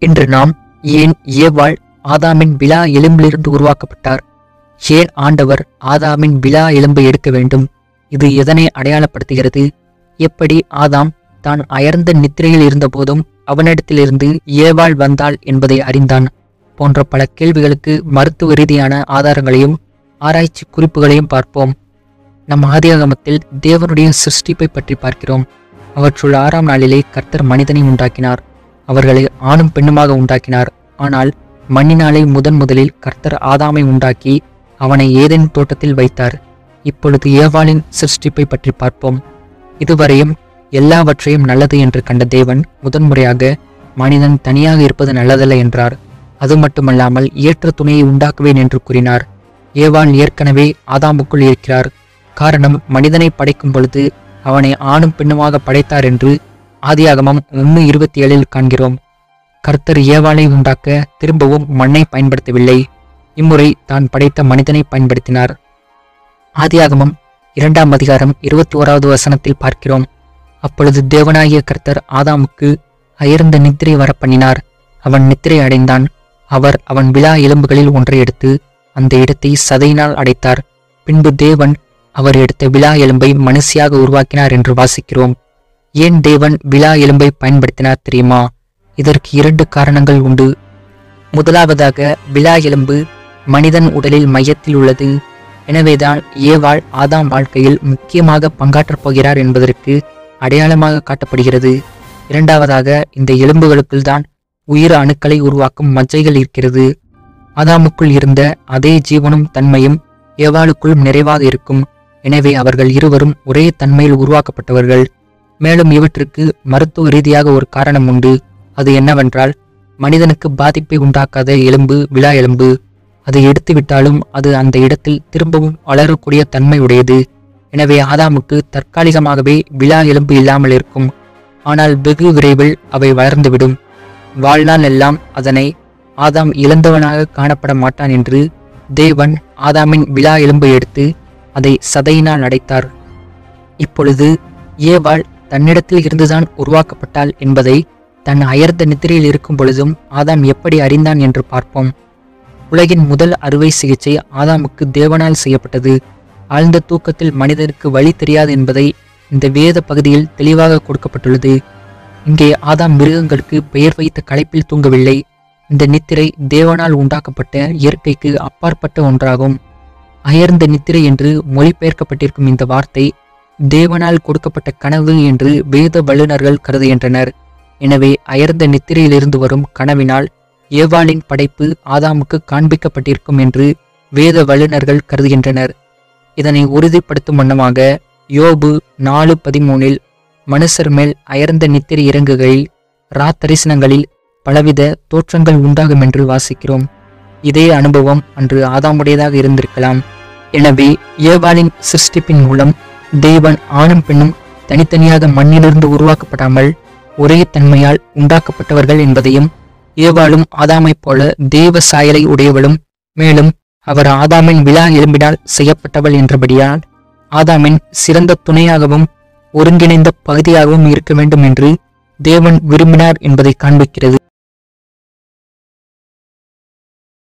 இன்று நாம் ஏன் ஏவாள் ஆதாமின் விலா எலும்பிலிருந்து உருவாக்கப்பட்டார்? ஏன் ஆண்டவர் ஆதாமின் விலா எலும்பை எடுக்க வேண்டும்? இது எதனை அடையாளப்படுத்துகிறது? எப்படி ஆதாம் தான் அயர்ந்த நித்திரையில் இருந்தபோதும் அவனிடத்திலிருந்து ஏவாள் வந்தாள் என்பதை அறிந்தான்? போன்ற பல கேள்விகளுக்கு மருத்துவ ரீதியான ஆதாரங்களையும் ஆராய்ச்சி குறிப்புகளையும் பார்ப்போம். நம் ஆதியாகமத்தில் தேவனுடைய சிருஷ்டிப்பை பற்றி பார்க்கிறோம். அவற்றுள் 6ஆம் நாளிலே கர்த்தர் மனிதனை உண்டாக்கினார். அவர்களை ஆணும் பெண்ணுமாக உண்டாக்கினார். ஆனால் மண்ணினாலே முதலில் கர்த்தர் ஆதாமை உண்டாக்கி அவனை ஏதேன் தோட்டத்தில் வைத்தார். இப்பொழுது ஏவாளின் சிருஷ்டிப்பை பற்றி பார்ப்போம். இதுவரையும் எல்லாவற்றையும் நல்லது என்று கண்ட தேவன் முதன்முறையாக மனிதன் தனியாக இருப்பது நல்லதல்ல என்றார். அது மட்டுமல்லாமல் ஏற்ற துணையை உண்டாக்குவேன் என்று கூறினார். ஏவாள் ஏற்கனவே ஆதாமுக்குள் இருக்கிறார். காரணம், மனிதனை படைக்கும் பொழுது அவனை ஆணும் பெண்ணுமாக படைத்தார் என்று ஆதியாகமம் 1:27 காண்கிறோம். கர்த்தர் ஏவாளை உண்டாக்க திரும்பவும் மண்ணை பயன்படுத்தவில்லை. இம்முறை தான் படைத்த மனிதனை பயன்படுத்தினார். ஆதியாகமம் 2ஆம் அதிகாரம் 21வது வசனத்தில் பார்க்கிறோம். அப்பொழுது தேவனாகிய கர்த்தர் ஆதாமுக்கு அயர்ந்த நித்திரை வரப்பண்ணினார். அவன் நித்திரை அடைந்தான். அவர் அவன் விலா எலும்புகளில் ஒன்றை எடுத்து அந்த இடத்தை சதையினால் அடைத்தார். பின்பு தேவன் அவர் எடுத்த விலா எலும்பை மனுஷியாக உருவாக்கினார் என்று வாசிக்கிறோம். ஏன் தேவன் விலா எலும்பை பயன்படுத்தினார் தெரியுமா? இதற்கு 2 காரணங்கள் உண்டு. முதலாவதாக, விலா எலும்பு மனிதன் உடலில் மையத்தில் உள்ளது. எனவேதான் ஏவாள் ஆதாம் வாழ்க்கையில் முக்கியமாக பங்காற்றப் போகிறார் என்பதற்கு அடையாளமாக காட்டப்படுகிறது. இரண்டாவதாக, இந்த எலும்புகளுக்குள் தான் உயிர் அணுக்களை உருவாக்கும் மஜ்ஜைகள் இருக்கிறது. ஆதாமுக்குள் இருந்த அதே ஜீவனும் தன்மையும் ஏவாளுக்குள் நிறைவாக இருக்கும். எனவே அவர்கள் இருவரும் ஒரே தன்மையில் உருவாக்கப்பட்டவர்கள். மேலும் இவற்றுக்கு மருத்துவ ரீதியாக ஒரு காரணம் உண்டு. அது என்னவென்றால், மனிதனுக்கு பாதிப்பை உண்டாக்காத எலும்பு விலா எலும்பு. அதை எடுத்துவிட்டாலும் அது அந்த இடத்தில் திரும்பவும் வளரக்கூடிய தன்மை உடையது. எனவே ஆதாமுக்கு தற்காலிகமாகவே விலா எலும்பு இல்லாமல் இருக்கும். ஆனால் வெகு விரைவில் அவை வளர்ந்துவிடும். வாழ்நாள் எல்லாம் அதனை ஆதாம் இழந்தவனாக காணப்பட மாட்டான் என்று தேவன் ஆதாமின் விலா எலும்பை எடுத்து அதை சதையினால் அடைத்தார். இப்பொழுது ஏவாள் தன்னிடத்தில் இருந்துதான் உருவாக்கப்பட்டாள் என்பதை தன் அயர்ந்த நித்திரையில் இருக்கும் பொழுதும் ஆதாம் எப்படி அறிந்தான் என்று பார்ப்போம். உலகின் முதல் அறுவை சிகிச்சை ஆதாமுக்கு தேவனால் செய்யப்பட்டது. ஆழ்ந்த தூக்கத்தில் மனிதனுக்கு வழி தெரியாது என்பதை இந்த வேத பகுதியில் தெளிவாக கொடுக்கப்பட்டுள்ளது. இங்கே ஆதாம் மிருகங்களுக்கு பெயர் வைத்த களைப்பில் தூங்கவில்லை. இந்த நித்திரை தேவனால் உண்டாக்கப்பட்ட இயற்கைக்கு அப்பாற்பட்ட ஒன்றாகும். அயர்ந்த நித்திரை என்று மொழிபெயர்க்கப்பட்டிருக்கும் இந்த வார்த்தை தேவனால் கொடுக்கப்பட்ட கனவு என்று வேத வல்லுநர்கள் கருதுகின்றனர். எனவே அயர்ந்த நித்திரையிலிருந்து வரும் கனவினால் ஏவாளின் படைப்பு ஆதாமுக்கு காண்பிக்கப்பட்டிருக்கும் என்று வேத வல்லுநர்கள் கருதுகின்றனர். இதனை உறுதிப்படுத்தும் வண்ணமாக யோபு 4:13 மனுஷர் மேல் அயர்ந்த நித்திரை இறங்குகையில் ராத்தரிசனங்களில் பலவித தோற்றங்கள் உண்டாகும் என்று வாசிக்கிறோம். இதே அனுபவம் அன்று ஆதாமுடையதாக இருந்திருக்கலாம். எனவே ஏவாளின் சிருஷ்டிப்பின் மூலம் தேவன் ஆணும் பெண்ணும் தனித்தனியாக மண்ணிலிருந்து உருவாக்கப்படாமல் ஒரே தன்மையால் உண்டாக்கப்பட்டவர்கள் என்பதையும், ஏவாளும் ஆதாமைப் போல தேவ சாயலை உடையவளும், மேலும் அவர் ஆதாமின் விலா எலும்பினால் செய்யப்பட்டவள் என்றபடியால் ஆதாமின் சிறந்த துணையாகவும் ஒருங்கிணைந்த பகுதியாகவும் இருக்க வேண்டும் என்று தேவன் விரும்பினார் என்பதை காண்பிக்கிறது.